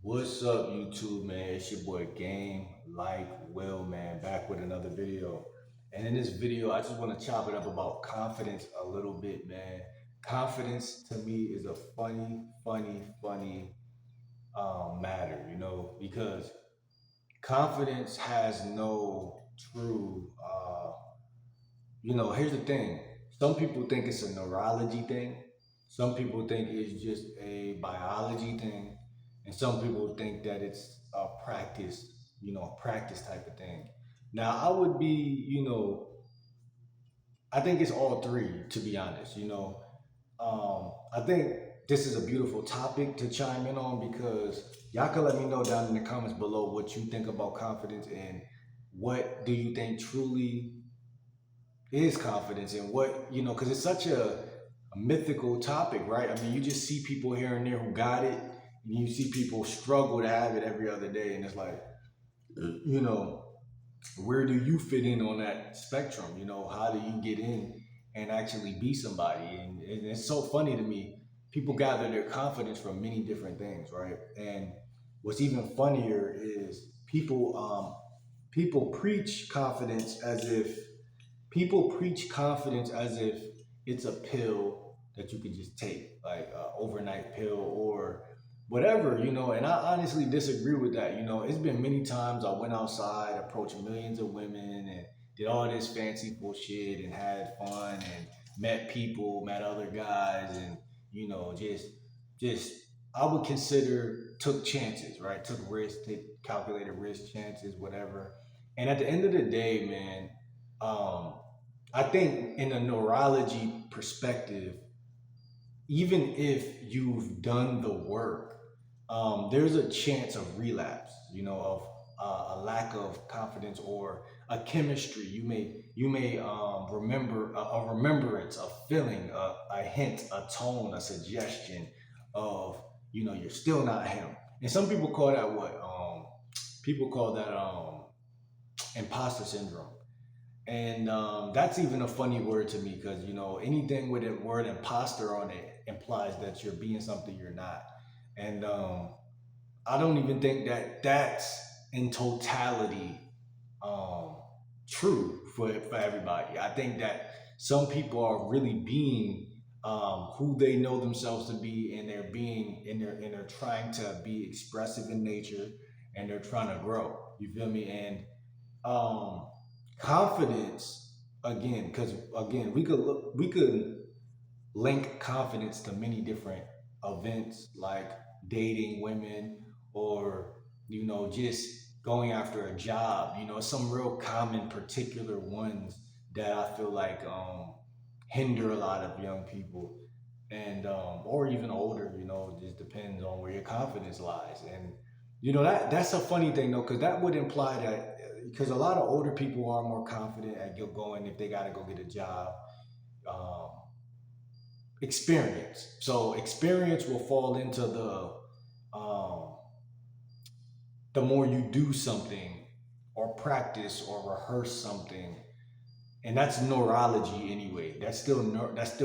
What's up, YouTube, man? It's your boy Game Like Will, man, back with another video. And in this video, I just want to chop it up about confidence a little bit, man. Confidence to me is a funny matter, because confidence has no true, here's the thing. Some people think it's a neurology thing. Some people think it's just a biology thing. And some people think that it's a practice type of thing. Now, I would be, I think it's all three, to be honest. I think this is a beautiful topic to chime in on because y'all can let me know down in the comments below what you think about confidence and what do you think truly is confidence and because it's such a mythical topic, right? I mean, you just see people here and there who got it, and you see people struggle to have it every other day, and it's like, you know, where do you fit in on that spectrum? How do you get in and actually be somebody? And it's so funny to me. People gather their confidence from many different things, right? And what's even funnier is people preach confidence as if it's a pill that you could just take, like an overnight pill or whatever, and I honestly disagree with that. It's been many times I went outside, approached millions of women, and did all this fancy bullshit and had fun and met people, met other guys, and just I would consider took chances, right? Took risks, take calculated risk, chances, whatever. And at the end of the day, man, um, I think in a neurology perspective, even if you've done the work, there's a chance of relapse, of a lack of confidence or a chemistry. You may remember a remembrance, a feeling, a hint, a tone, a suggestion of you're still not him. And some people call that what people call that imposter syndrome. And that's even a funny word to me because anything with the word imposter on it implies that you're being something you're not. And I don't even think that that's in totality um, true for everybody. I think that some people are really being who they know themselves to be, and they're trying to be expressive in nature, and they're trying to grow. You feel me? And um, confidence again, because again, we could link confidence to many different events like dating women or just going after a job. Some real common particular ones that I feel like hinder a lot of young people and or even older. It just depends on where your confidence lies. And that's a funny thing though, because that would imply that because a lot of older people are more confident at going if they got to go get a job. um, Experience. So experience will fall into the more you do something or practice or rehearse something, and that's neurology anyway. That's still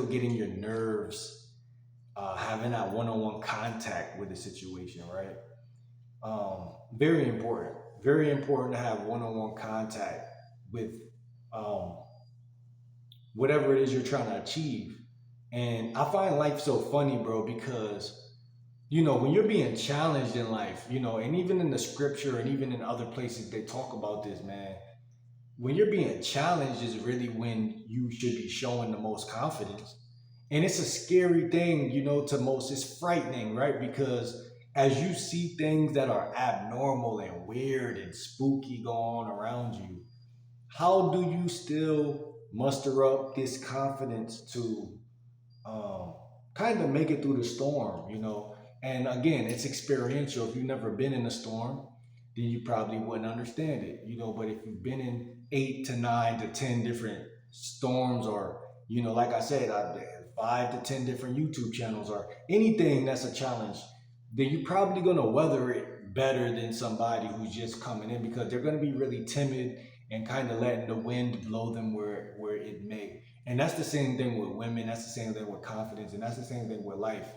getting your nerves, having that one-on-one contact with the situation, right? Very important. Very important to have one-on-one contact with um, whatever it is you're trying to achieve. And I find life so funny, bro, because when you're being challenged in life, and even in the scripture and even in other places they talk about this, man. When you're being challenged is really when you should be showing the most confidence. And it's a scary thing, to most. It's frightening, right? Because as you see things that are abnormal and weird and spooky go on around you, how do you still muster up this confidence to um, kind of make it through the storm? And again, it's experiential. If you've never been in a storm, then you probably wouldn't understand it. But if you've been in 8 to 9 to 10 different storms, or like I said, I've 5 to 10 different YouTube channels, or anything that's a challenge, then you're probably gonna weather it better than somebody who's just coming in because they're gonna be really timid and kind of letting the wind blow them where it may. And that's the same thing with women. That's the same thing with confidence, and that's the same thing with life.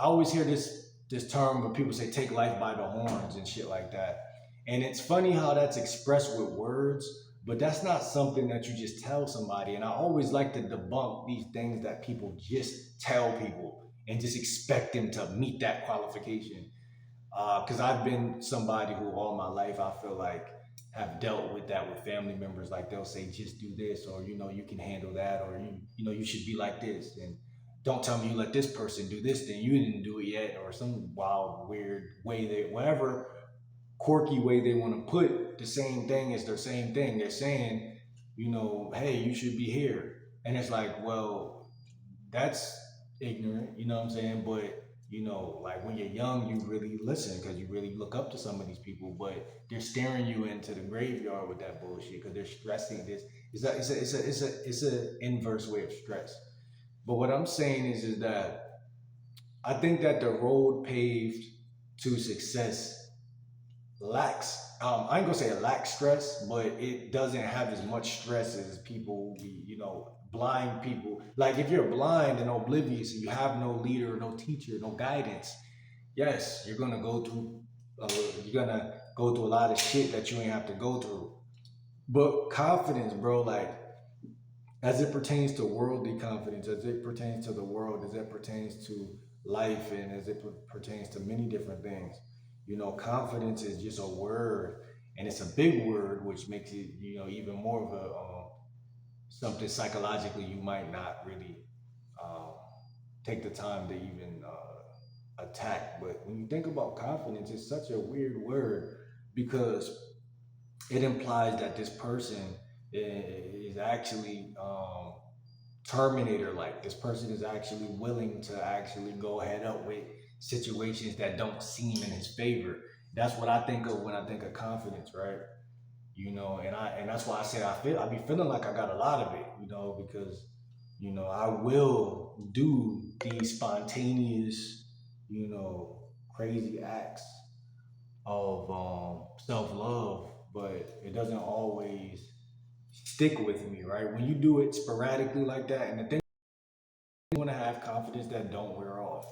I always hear this this term where people say take life by the horns and shit like that. And it's funny how that's expressed with words, but that's not something that you just tell somebody. And I always like to debunk these things that people just tell people and just expect them to meet that qualification. Because I've been somebody who all my life I feel like have dealt with that with family members. Like they'll say, just do this, or you can handle that, or you should be like this, and don't tell me you let this person do this, then you didn't do it yet, or some wild, weird way they whatever quirky way they want to put the same thing as their same thing. They're saying, hey, you should be here, and it's like, well, that's ignorant, you know what I'm saying? But like when you're young, you really listen because you really look up to some of these people, but they're staring you into the graveyard with that bullshit because they're stressing this. It's a inverse way of stress. But what I'm saying is that I think that the road paved to success lacks. I ain't gonna say it lacks stress, but it doesn't have as much stress as people be, blind people. Like if you're blind and oblivious and you have no leader, no teacher, no guidance, yes, uh, you're gonna go through a lot of shit that you ain't have to go through. But confidence, bro, like as it pertains to worldly confidence, as it pertains to the world, as it pertains to life, and as it pertains to many different things. Confidence is just a word, and it's a big word, which makes it, even more of a something psychologically you might not really um, take the time to even attack. But when you think about confidence, it's such a weird word because it implies that this person is actually Terminator like. This person is actually willing to actually go head up with situations that don't seem in his favor. That's what I think of when I think of confidence, right? And that's why I say I be feeling like I got a lot of it, because I will do these spontaneous, crazy acts of self love, but it doesn't always stick with me, right? When you do it sporadically like that, and the thing you want to have confidence that don't wear off.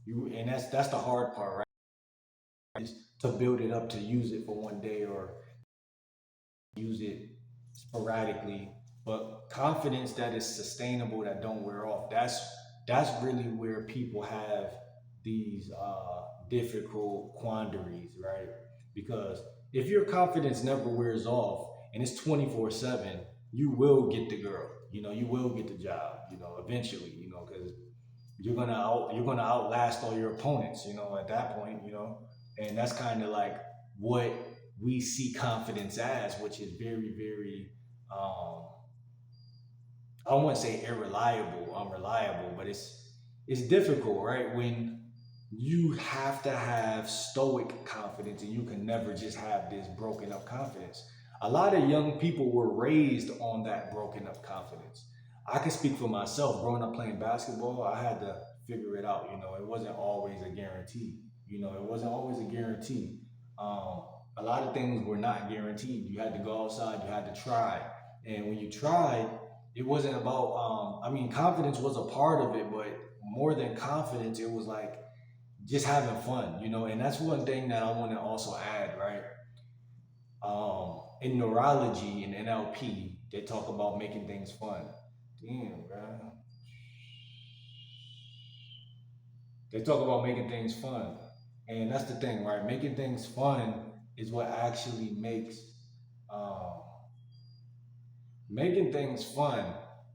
And that's the hard part, right? Is to build it up to use it for one day or use it sporadically, but confidence that is sustainable that don't wear off. That's really where people have these difficult quandaries, right? Because if your confidence never wears off and it's 24/7, you will get the girl. You will get the job. Eventually. Because you're gonna outlast all your opponents. At that point. And that's kind of like what we see confidence as, which is very, very, I wouldn't say irreliable, unreliable, but it's difficult, right? When you have to have stoic confidence and you can never just have this broken up confidence. A lot of young people were raised on that broken up confidence. I can speak for myself. Growing up playing basketball, I had to figure it out. It wasn't always a guarantee. It wasn't always a guarantee. Um, a lot of things were not guaranteed. You had to go outside, you had to try. And when you tried, it wasn't about, confidence was a part of it, but more than confidence, it was like just having fun, and that's one thing that I want to also add, right? In neurology and NLP, they talk about making things fun. Damn, bro. They talk about making things fun. And that's the thing, right? Making things fun is what actually um, making things fun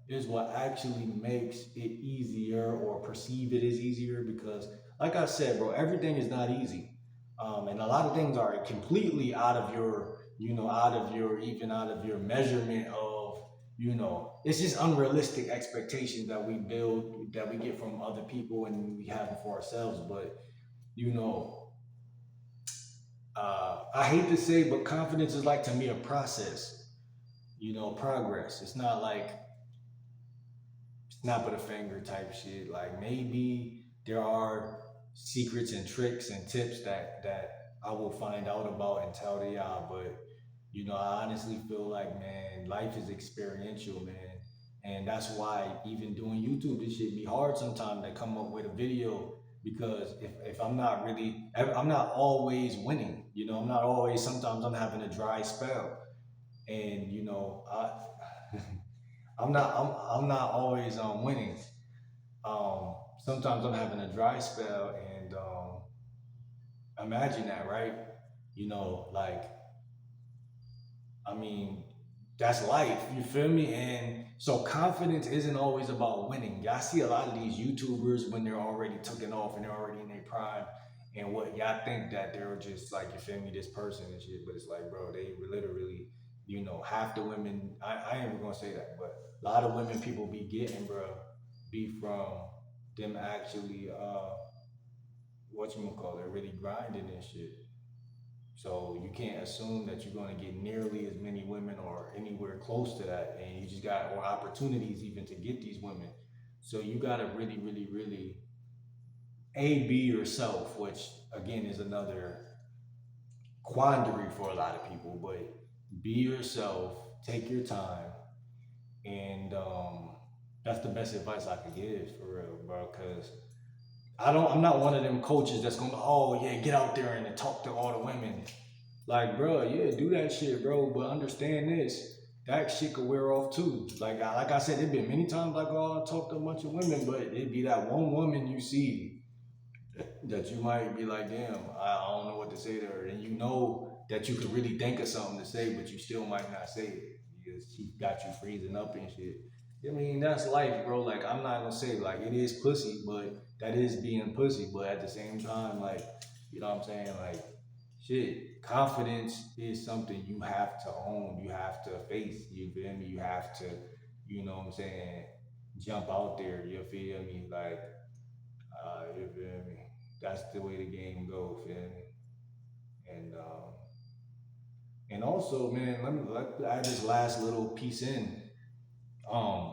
is what actually makes it easier or perceive it as easier because, like I said, bro, everything is not easy. And a lot of things are completely out of your, even out of your measurement of, it's just unrealistic expectations that we build, that we get from other people and we have them for ourselves. But, you know, I hate to say, but confidence is like to me a process, progress. It's not like snap of the finger type shit. Like maybe there are secrets and tricks and tips that I will find out about and tell the y'all, but I honestly feel like, man, life is experiential, man, and that's why even doing YouTube, this shit be hard sometimes to come up with a video because if I'm not really, I'm not always winning. You know, I'm not always. Sometimes I'm having a dry spell, and you know, I'm not always winning. Sometimes I'm having a dry spell, and imagine that, right? You know, like I mean, that's life. You feel me? And so confidence isn't always about winning. I see a lot of these YouTubers when they're already taken off and they're already in their prime, and what y'all think that they're just like, you feel me, this person and shit. But it's like, bro, they literally, you know, half the women. I ain't even gonna say that, but a lot of women people be getting, bro, be from them actually, what you gonna call it, really grinding and shit. So you can't assume that you're going to get nearly as many women or anywhere close to that, and you just got or opportunities even to get these women. So you got to really, really, really be yourself, which again is another quandary for a lot of people. But be yourself, take your time, and that's the best advice I could give for real, bro. Because I'm not one of them coaches that's gonna, oh yeah, get out there and talk to all the women. Like, bro, yeah, do that shit, bro. But understand this, that shit could wear off too. Like I said, it been many times like, oh, I talk to a bunch of women, but it'd be that one woman you see that you might be like, damn, I don't know what to say to her, and you know that you could really think of something to say, but you still might not say it because she got you freezing up and shit. I mean, that's life, bro. Like, I'm not gonna say like it is pussy, but that is being pussy. But at the same time, like, you know what I'm saying? Like, shit, confidence is something you have to own. You have to face. You feel me? You have to, you know what I'm saying? Jump out there. You feel me? Like, you feel me? That's the way the game go, feel me? And and also, man, let add this last little piece in. Um,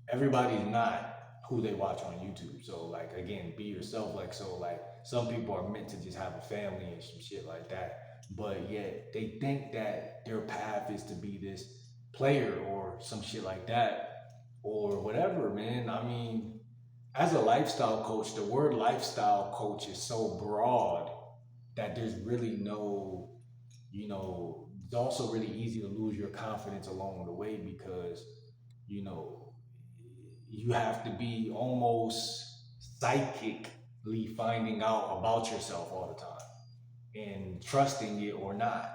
Everybody's not who they watch on YouTube. So like again, be yourself. Like so like some people are meant to just have a family and some shit like that. But yet they think that their path is to be this player or some shit like that or whatever, man. I mean, as a lifestyle coach, the word lifestyle coach is so broad that there's really no, you know, it's also really easy to lose your confidence along the way because, you know, you have to be almost psychically finding out about yourself all the time and trusting it or not.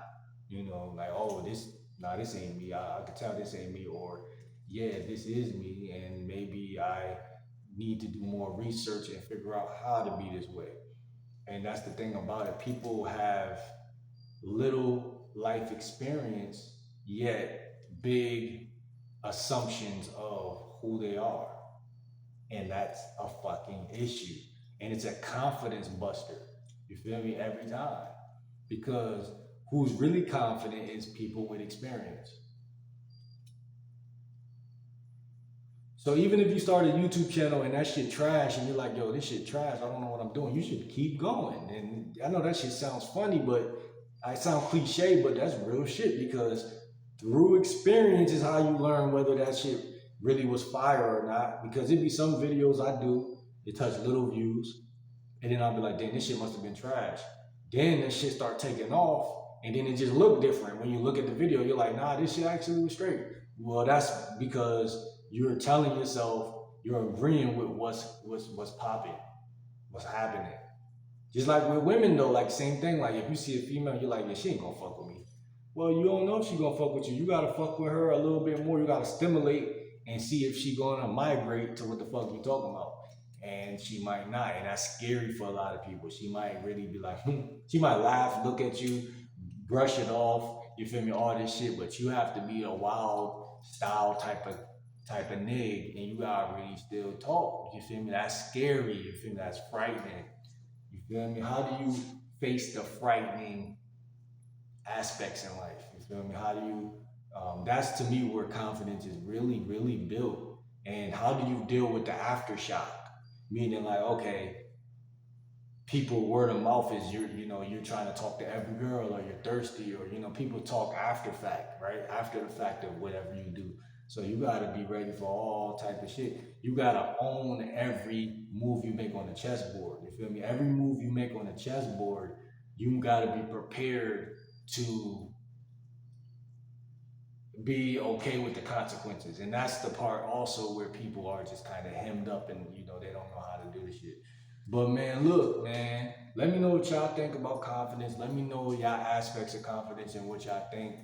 You know, like, oh, this ain't me. I could tell this ain't me, or yeah, this is me, and maybe I need to do more research and figure out how to be this way. And that's the thing about it. People have little life experience, yet big assumptions of who they are. And that's a fucking issue. And it's a confidence buster. You feel me? Every time. Because who's really confident is people with experience. So even if you start a YouTube channel and that shit trash and you're like, yo, this shit trash, I don't know what I'm doing, you should keep going. And I know that shit sounds funny, but I sound cliche, but that's real shit because through experience is how you learn whether that shit really was fire or not. Because it'd be some videos I do, it touch little views, and then I'll be like, damn, this shit must have been trash. Then that shit start taking off, and then it just look different. When you look at the video, you're like, nah, this shit actually was straight. Well, that's because you're telling yourself you're agreeing with what's popping, what's happening. Just like with women though, like same thing. Like if you see a female, you're like, yeah, she ain't gonna fuck with me. Well, you don't know if she gonna fuck with you. You gotta fuck with her a little bit more. You gotta stimulate and see if she gonna migrate to what the fuck you talking about. And she might not, and that's scary for a lot of people. She might really be like, she might laugh, look at you, brush it off. You feel me? All this shit, but you have to be a wild style type of nig, and you gotta really still talk. You feel me? That's scary. You feel me? That's frightening. You feel me? How do you face the frightening aspects in life? You feel me? How do you? That's to me where confidence is really, really built. And how do you deal with the aftershock? Meaning, like, okay, people word of mouth is you're trying to talk to every girl or you're thirsty or people talk after fact, right? After the fact of whatever you do. So you gotta be ready for all type of shit. You gotta own every move you make on the chessboard. You feel me? Every move you make on the chessboard, you gotta be prepared to be okay with the consequences. And that's the part also where people are just kind of hemmed up and they don't know how to do the shit. But man, look, man, let me know what y'all think about confidence. Let me know y'all aspects of confidence and what y'all think.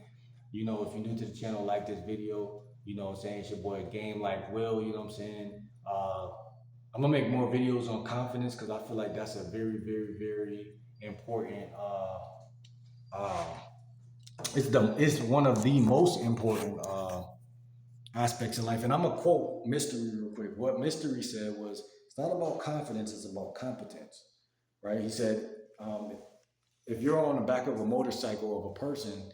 If you're new to the channel, like this video, what I'm saying? It's your boy Game Like Will, you know what I'm saying? I'm gonna make more videos on confidence because I feel like that's a very, very, very important uh it's one of the most important aspects in life. And I'm gonna quote Mystery real quick. What Mystery said was, "It's not about confidence; it's about competence." Right? He said, if you're on the back of a motorcycle of a person,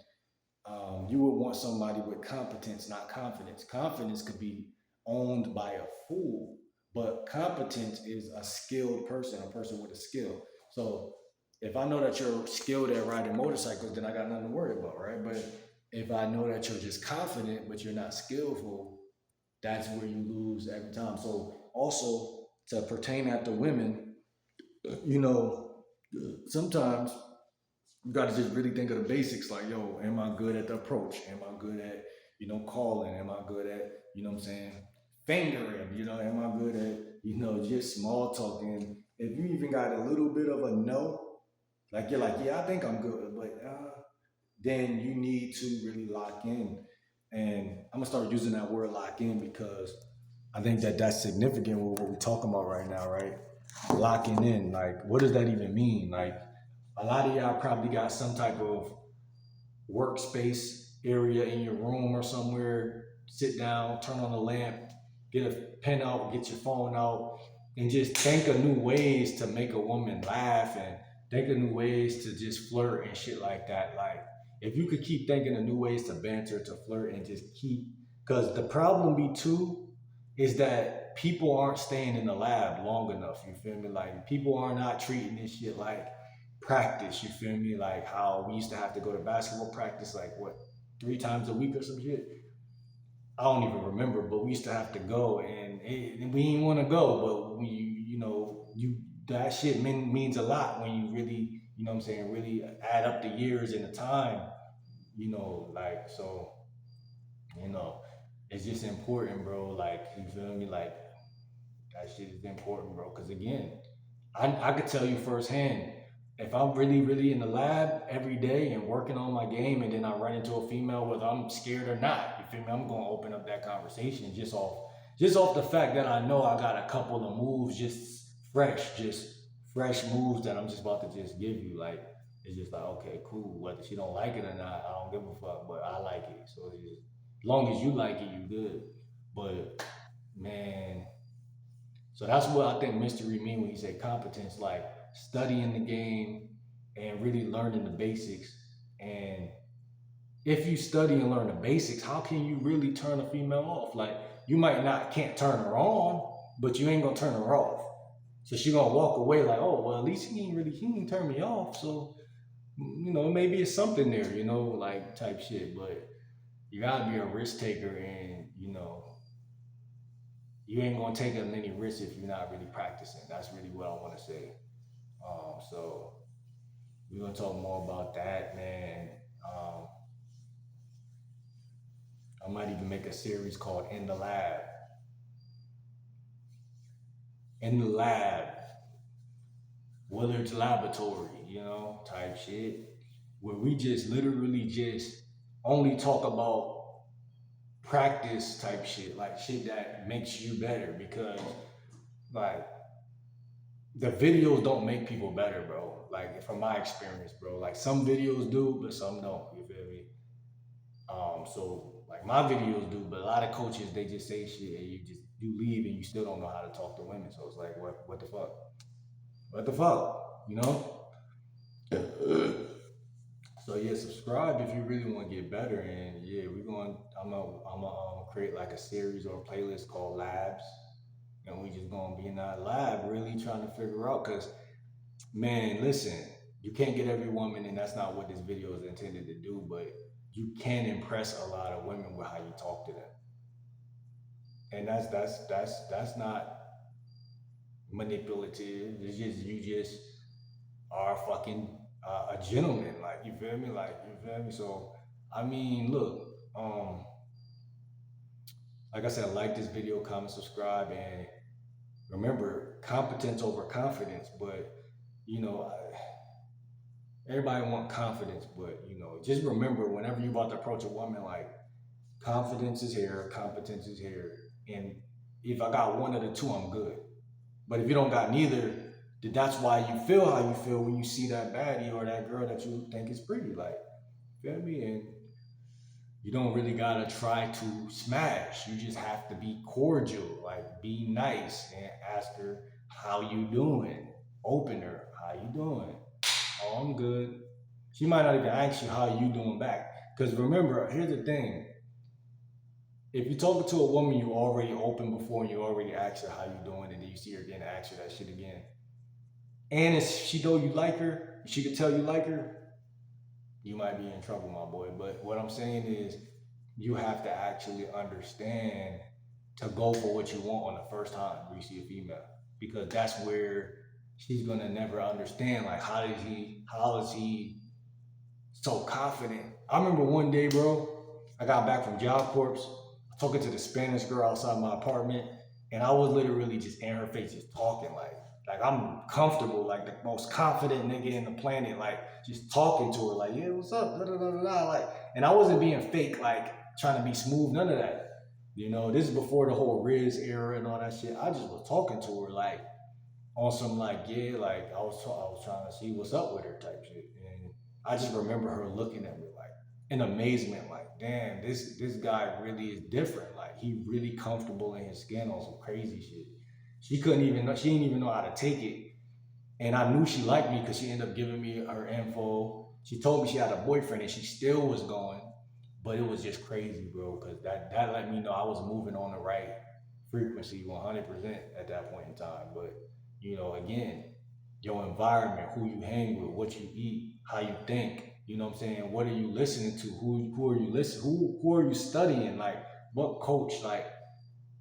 you would want somebody with competence, not confidence. Confidence could be owned by a fool, but competence is a skilled person, a person with a skill. So if I know that you're skilled at riding motorcycles, then I got nothing to worry about, right? But if I know that you're just confident, but you're not skillful, that's where you lose every time. So also to pertain that to women, you know, sometimes you got to just really think of the basics like, yo, am I good at the approach? Am I good at, calling? Am I good at, what I'm saying, fingering? Am I good at, just small talking? If you even got a little bit of a no, like you're like, yeah, I think I'm good, but then you need to really lock in. And I'm gonna start using that word lock in because I think that that's significant with what we're talking about right now, right? Locking in, like, what does that even mean? Like, a lot of y'all probably got some type of workspace area in your room or somewhere. Sit down, turn on the lamp, get a pen out, get your phone out, and just think of new ways to make a woman laugh and think of new ways to just flirt and shit like that. Like, if you could keep thinking of new ways to banter, to flirt, and just keep, because the problem be too is that people aren't staying in the lab long enough. You feel me? Like, people are not treating this shit like practice. You feel me? Like how we used to have to go to basketball practice, like what, 3 times a week or some shit. I don't even remember, but we used to have to go, and we didn't want to go, but you that shit means a lot when you really, what I'm saying, really add up the years and the time, like so, you know, it's just important, bro. Like, you feel me? Like, that shit is important, bro. Because again, I could tell you firsthand, if I'm really, really in the lab every day and working on my game, and then I run into a female, whether I'm scared or not, you feel me? I'm gonna open up that conversation just off the fact that I know I got a couple of moves, just fresh moves that I'm just about to just give you. Like, it's just like, okay, cool. Whether she don't like it or not, I don't give a fuck, but I like it. So it's just, as long as you like it, you good. But man, so that's what I think mystery mean when he say competence, like studying the game and really learning the basics. And if you study and learn the basics, how can you really turn a female off? Like, you might not can't turn her on, but you ain't gonna turn her off. So she gonna walk away like, oh well, at least he didn't turn me off. So maybe it's something there, like type shit. But you gotta be a risk taker, and you ain't gonna take as many risks if you're not really practicing. That's really what I want to say. So we're gonna talk more about that, man. Um, I might even make a series called "In the Lab." In the lab, Willard's Laboratory, type shit, where we just literally just only talk about practice type shit, like shit that makes you better. Because like the videos don't make people better, bro. Like, from my experience, bro. Like, some videos do, but some don't. You feel me? So like my videos do, but a lot of coaches, they just say shit and you leave and you still don't know how to talk to women. So it's like, what the fuck? What the fuck? So yeah, subscribe if you really want to get better. And yeah, I'm gonna create like a series or a playlist called Labs, and we just gonna be in that lab really trying to figure out. Cause man, listen, you can't get every woman, and that's not what this video is intended to do. But you can impress a lot of women with how you talk to them. And that's not manipulative. It's just you just are fucking a gentleman. Like you feel me? Like you feel me? So I mean, look, like I said, like this video, comment, subscribe, and remember, competence over confidence. But you know, everybody want confidence, but just remember, whenever you about to approach a woman, like confidence is here, competence is here, and if I got one of the two, I'm good. But if you don't got neither, then that's why you feel how you feel when you see that baddie or that girl that you think is pretty. Like, feel me? And you don't really gotta try to smash. You just have to be cordial, like be nice and ask her how you doing. Open her, how you doing? Oh, I'm good. She might not even ask you how you doing back. Because remember, here's the thing. If you're talking to a woman you already opened before and you already asked her how you doing, and then you see her again and ask her that shit again, and if she know you like her, she could tell you like her, you might be in trouble, my boy. But what I'm saying is, you have to actually understand to go for what you want on the first time you see a female, because that's where she's gonna never understand. Like, how is he so confident? I remember one day, bro, I got back from Job Corps, talking to the Spanish girl outside my apartment, and I was literally just in her face, just talking like I'm comfortable, like the most confident nigga in the planet, like just talking to her, like, yeah, what's up, da da da da da, like, and I wasn't being fake, like trying to be smooth, none of that. This is before the whole Riz era and all that shit. I just was talking to her like on some like, yeah, like I was trying to see what's up with her type shit, and I just remember her looking at me like in amazement, like, damn, this guy really is different. Like he really comfortable in his skin on some crazy shit. She didn't even know how to take it, and I knew she liked me because she ended up giving me her info. She told me she had a boyfriend and she still was going, but it was just crazy, bro, because that let me know I was moving on the right frequency 100% at that point in time. But again, your environment, who you hang with, what you eat, how you think. You know what I'm saying? What are you listening to? Who are you listening? Who are you studying? Like what coach? Like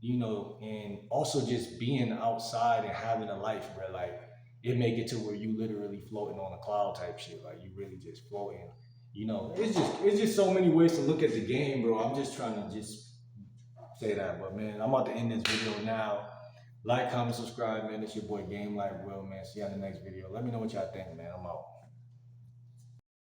and also just being outside and having a life, bro. Like it make it to where you literally floating on a cloud type shit. Like you really just floating. It's just so many ways to look at the game, bro. I'm just trying to just say that, but man, I'm about to end this video now. Like, comment, subscribe, man. It's your boy Game Like Will, man. See you on the next video. Let me know what y'all think, man. I'm out.